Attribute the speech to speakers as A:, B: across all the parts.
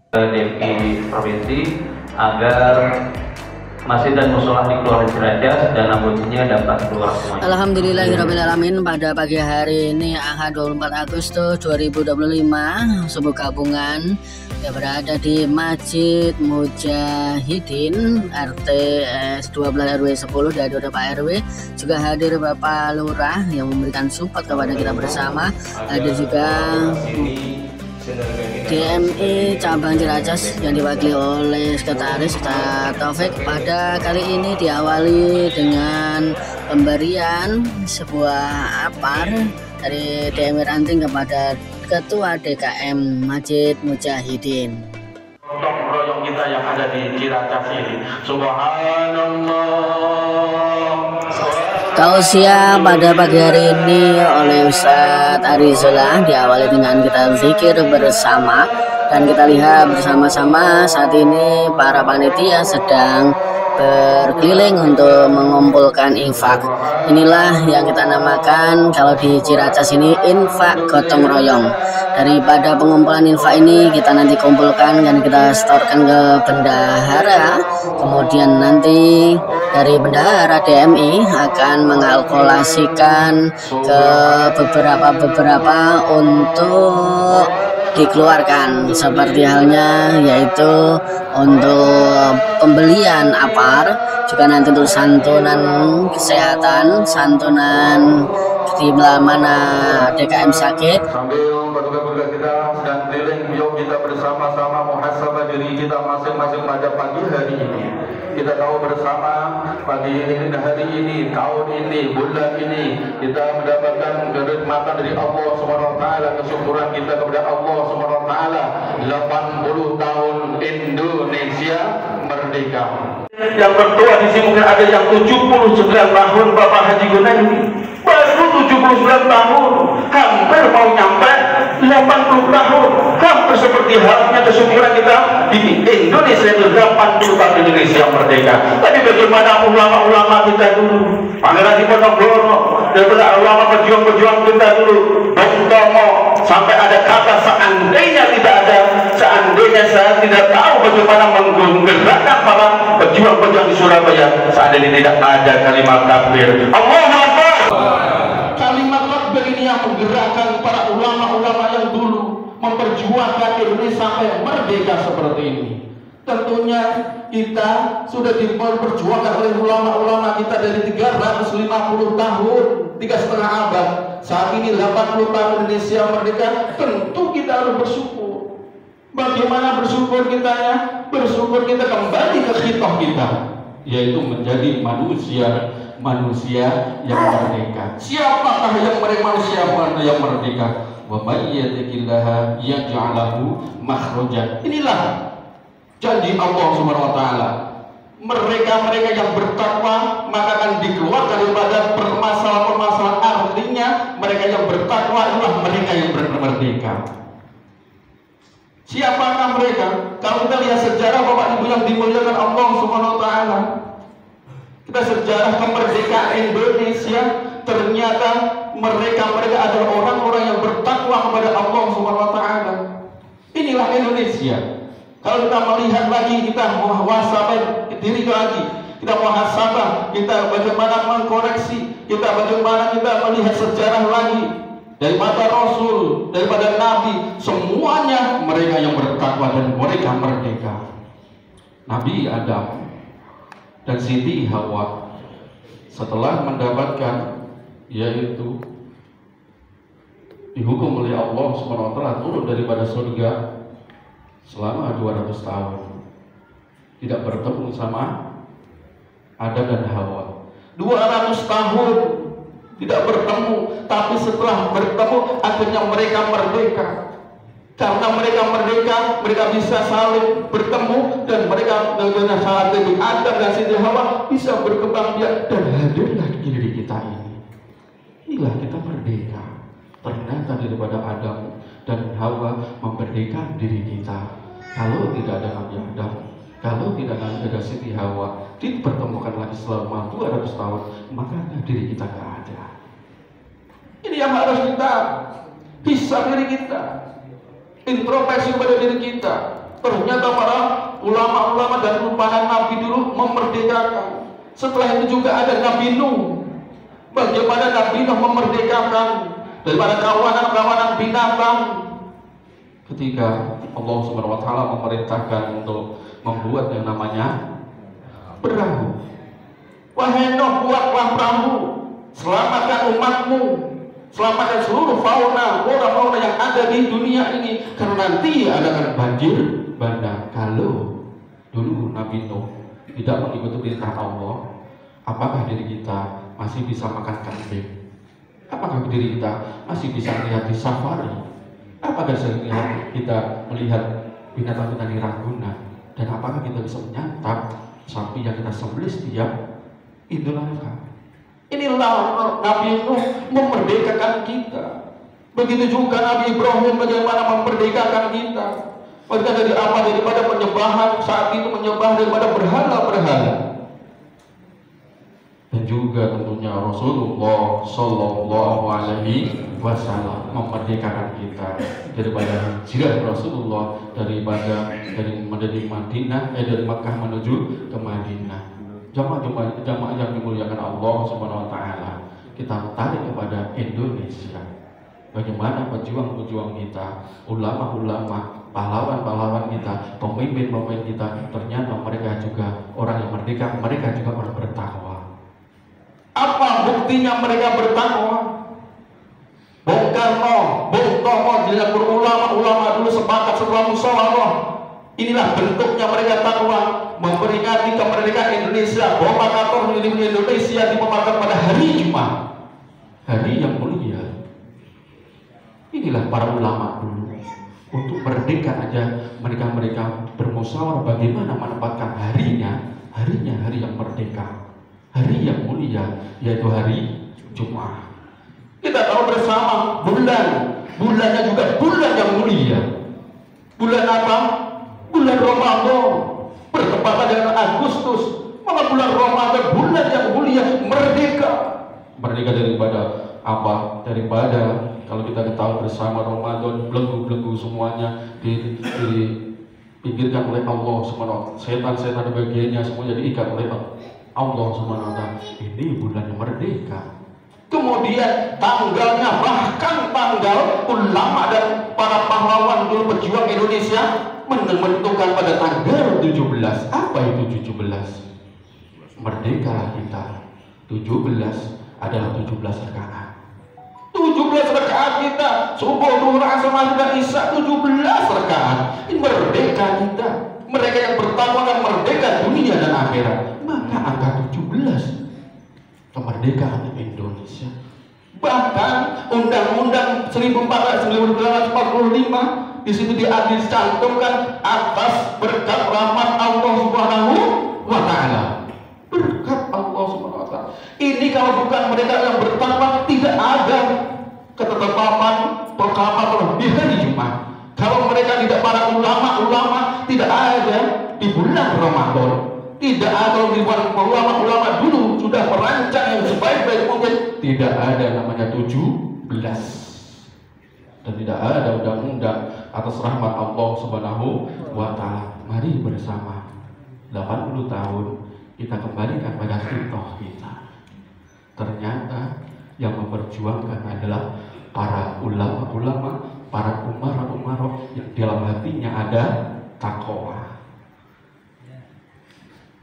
A: DPI Provinsi agar masjid dan musola di Kelurahan Ciracas dan anggotanya dapat keluar semuanya.
B: Alhamdulillahirrahmanirrahim, pada pagi hari ini Ahad 24 Agustus 2025 subuh gabungan yang berada di Masjid Mujahidin RT 12 RW 10 dari Pak RW, juga hadir Bapak Lurah yang memberikan support kepada kita bersama, hadir juga DMI cabang Ciracas yang diwakili oleh Sekretaris Ustaz Taufik. Pada kali ini diawali dengan pemberian sebuah apar dari DMI Ranting kepada Ketua DKM Masjid Mujahidin.
C: Gotong royong kita yang ada di Ciracas ini, subhanallah.
B: Tausiah pada pagi hari ini oleh Ustadz Arizullah diawali dengan kita zikir bersama, dan kita lihat bersama-sama saat ini para panitia sedang berkeliling untuk mengumpulkan infak. Inilah yang kita namakan kalau di Ciracas ini infak gotong royong. Daripada pengumpulan infak ini kita nanti kumpulkan dan kita setorkan ke bendahara, kemudian nanti dari bendahara DMI akan mengalkulasikan ke beberapa untuk dikeluarkan, seperti halnya yaitu untuk pembelian apar, juga nanti untuk santunan kesehatan, santunan di mana DKM sakit.
C: Sambil berdua kita sedang keliling, yuk kita bersama-sama muhasabah diri kita masing-masing pada pagi hari ini. Kita tahu bersama pagi ini, hari ini, tahun ini, bulan ini kita mendapatkan kenikmatan dari Allah SWT, kesyukuran kita kepada Allah SWT. 80 tahun Indonesia merdeka. Yang bertua di sini mungkin ada yang 79 tahun Bapak Haji Gunaini. Baru 79 tahun, hampir mau nyampe 80 tahun. Hampir seperti halnya kesyukuran kita di Indonesia itu 80 tahun Indonesia merdeka. Tapi bagaimana ulama-ulama kita dulu, Pangeran Diponegoro, daripada ulama pejuang-pejuang kita dulu, Bung Tomo, sampai ada kata seandainya tidak ada, seandainya saya tidak tahu bagaimana menggerakkan para pejuang-pejuang di Surabaya, seandainya tidak ada kalimat takbir. Allahu Akbar. Kalimat takbir ini yang menggerakkan para ulama-ulama yang dulu memperjuangkan Indonesia sampai merdeka seperti ini. Tentunya kita sudah diperjuangkan oleh ulama-ulama kita dari 350 tahun, 3,5 abad. Saat ini 80 tahun Indonesia merdeka, tentu kita harus bersyukur. Bagaimana bersyukur kita ya? Bersyukur kita kembali ke khitab kita, yaitu menjadi manusia yang merdeka. Siapakah yang manusia yang merdeka? Wa may yattaqillaha yaj'al lahu makhrajan. Inilah janji Allah Subhanahu wa taala. Mereka yang bertakwa maka akan dikeluarkan daripada permasalahan-permasalahan. Artinya mereka yang bertakwa itulah mereka yang merdeka. Siapakah mereka? Kalau kita lihat sejarah Bapak Ibu yang dimuliakan Allah Subhanahu wa taala, kita sejarah kemerdekaan Indonesia, ternyata mereka adalah orang-orang yang bertakwa kepada Allah Subhanahu wa taala. Inilah Indonesia. Kalau kita melihat lagi, kita muhasabah diri lagi, kita muhasabah, kita bagaimana mengkoreksi, bagaimana kita melihat sejarah lagi daripada Rasul, daripada Nabi, semuanya mereka yang bertakwa dan mereka merdeka. Nabi Adam dan Siti Hawa setelah mendapatkan, yaitu dihukum oleh Allah SWT turun daripada surga selama 200 tahun, tidak bertemu sama Adam dan Hawa. 200 tahun tidak bertemu, tapi setelah bertemu akhirnya mereka merdeka. Karena mereka merdeka, mereka bisa saling bertemu, dan mereka dengan saat itu Adam dan Siti Hawa bisa berkembang biak dan hadirlah di diri kita ini. Inilah kita merdeka. Ternyata daripada Adam dan Hawa memerdekakan diri kita. Kalau tidak ada Nabi Adam, kalau tidak ada Siti Hawa, dipertemukan lagi selama 200 tahun, maka diri kita tidak ada. Ini yang harus kita bisa diri kita, introspeksi pada diri kita. Ternyata para ulama-ulama dan para nabi dulu memerdekakan. Setelah itu juga ada Nabi Nuh. Bagaimana Nabi Nuh memerdekakan daripada kawanan-kawanan binatang. Ketika Allah Subhanahu wa taala memerintahkan untuk membuat yang namanya perahu. Wahai Nuh, buatlah perahu, selamatkan umatmu, selamatkan seluruh fauna yang ada di dunia ini, karena nanti ada banjir bandang. Kalau dulu Nabi Nuh tidak mengikuti perintah Allah, apakah diri kita masih bisa makan kambing? Apakah diri kita masih bisa melihat di safari? Apakah kita melihat binatang-binatang di Ragunan? Dan apakah kita bisa menyantap sapi yang kita sembelih setiap Idul Adha? Inilah Nabi Nuh memerdekakan kita. Begitu juga Nabi Ibrahim bagaimana memerdekakan kita. Maka dari apa? Daripada penyembahan, saat itu menyembah daripada berhala-berhala. Dan juga tentunya Rasulullah Sallallahu Alaihi Wasallam memerdekakan kita daripada hijrah Rasulullah dari Madinah, dari Makkah menuju ke Madinah. Jamaah yang dimuliakan Allah Subhanahu Wa Taala, kita tarik kepada Indonesia. Bagaimana pejuang-pejuang kita, ulama-ulama, pahlawan-pahlawan kita, pemimpin-pemimpin kita, ternyata mereka juga orang yang merdeka, mereka juga orang bertakwa. Apa buktinya mereka bertakwa? Bung Karno, Bung Tomo, dilapor ulama dulu sepakat setelah musyawarah. Inilah bentuknya mereka takwa, memperingati kemerdekaan Indonesia. Proklamator Indonesia dimakamkan pada hari Jumat, hari yang mulia. Inilah para ulama dulu. Untuk merdeka aja mereka bermusyawarah bagaimana menempatkan hari yang merdeka, hari yang mulia, yaitu hari Jumat. Kita tahu bersama bulannya juga bulan yang mulia. Bulan apa? Bulan Ramadan. Bertepatan dengan Agustus. Maka bulan Ramadan bulan yang mulia, merdeka. Merdeka daripada apa? Daripada kalau kita ketahui bersama Ramadan, belenggu-belenggu semuanya dipinggirkan oleh Allah Subhanahu. Setan-setan dan bagiannya semuanya diikat oleh Allah Subhanahu. Ini bulan yang merdeka. Kemudian tanggalnya, bahkan tanggal ulama dan para pahlawan dulu pejuang Indonesia menentukan pada tanggal 17. Apa itu 17? Merdeka kita. 17 adalah 17 rakaat. 17 rakaat kita, subuh, duhur, asar, maghrib dan isya, 17 rakaat. Ini merdeka kita. Mereka yang bertakwa dan merdeka dunia dan akhirat. Maka angka 17 kemerdekaan Indonesia. Bahkan Undang-Undang 1945 di situ dicantumkan atas berkat rahmat Allah Subhanahu wa Ta'ala. Berkat Allah Subhanahu wa Ta'ala. Ini kalau bukan mereka yang bertakwa, tidak ada ketetapan proklamator di hari Jumat. Kalau mereka tidak para ulama tidak ada di bulan Ramadan. Tidak ada di bulan ulama dulu sudah merancang yang sebaik-baik mungkin. Tidak ada namanya 17. Dan tidak ada undang-undang atas rahmat Allah Subhanahu wa Ta'ala. Mari bersama 80 tahun kita kembalikan pada fitrah kita. Ternyata yang memperjuangkan adalah para ulama-ulama, para umara-umara yang dalam hatinya ada takwa.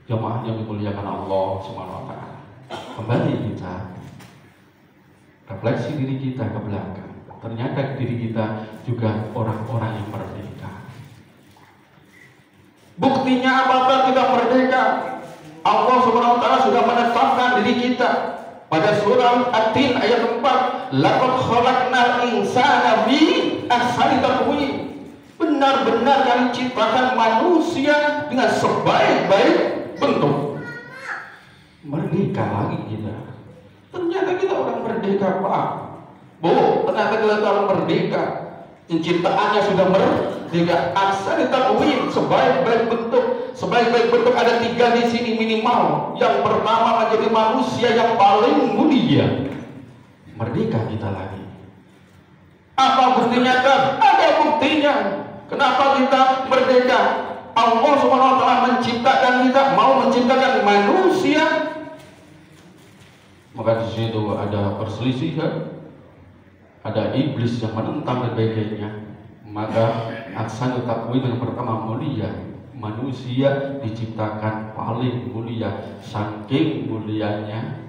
C: Jemaah yang dimuliakan Allah Subhanahu wa Ta'ala. Kembali kita refleksi diri kita ke belakang. Ternyata diri kita juga orang-orang yang merdeka. Buktinya apakah kita merdeka? Allah Subhanahu wa Ta'ala sudah menetapkan diri kita pada surah At-Tin ayat 4. Laqad khalaqnal insana fi ahsani taqwim. Benar-benar kami ciptakan manusia dengan sebaik-baik bentuk. Merdeka lagi kita. Ternyata kita orang merdeka, Pak. Ternyata kita orang merdeka. Penciptaannya sudah merdeka. Ahsani taqwim, sebaik-baik bentuk. Sebaik-baik bentuk ada 3 di sini minimal. Yang pertama menjadi manusia yang paling mulia. Merdeka kita lagi. Apa buktinya kan? Ada buktinya. Kenapa kita merdeka? Allah Subhanahu wa taala menciptakan kita, mau menciptakan manusia, maka di situ ada perselisihan, ada iblis yang menentang dan sebagainya. Maka aksan takwin yang pertama mulia, manusia diciptakan paling mulia, saking mulianya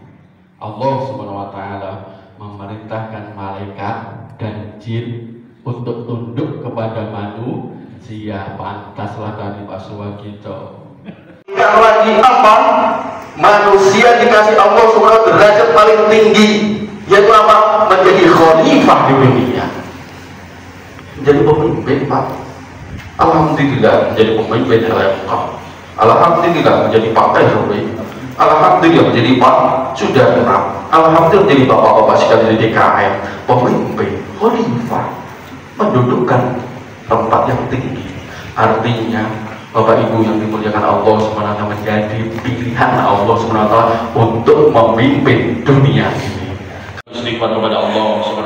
C: Allah Subhanahu wa taala memerintahkan malaikat dan jin untuk tunduk kepada manusia. Pantaslah dari Pak Suwagito. Yang lagi apa? Manusia dikasih Allah Subhanahu wa taala derajat paling tinggi, yaitu apa? Menjadi khalifah di dunia. Menjadi pemimpin, Pak. Alhamdulillah menjadi pemimpin LMK. Alhamdulillah menjadi Pak PRW. Alhamdulillah menjadi Pak Sudarman. Alhamdulillah menjadi bapak-bapak sekalian di DKM. Pemimpin, khalifah, mendudukkan tempat yang tinggi. Artinya Bapak Ibu yang dimuliakan Allah SWT menjadi pilihan Allah SWT untuk memimpin dunia ini. Istighfar kepada Allah SWT.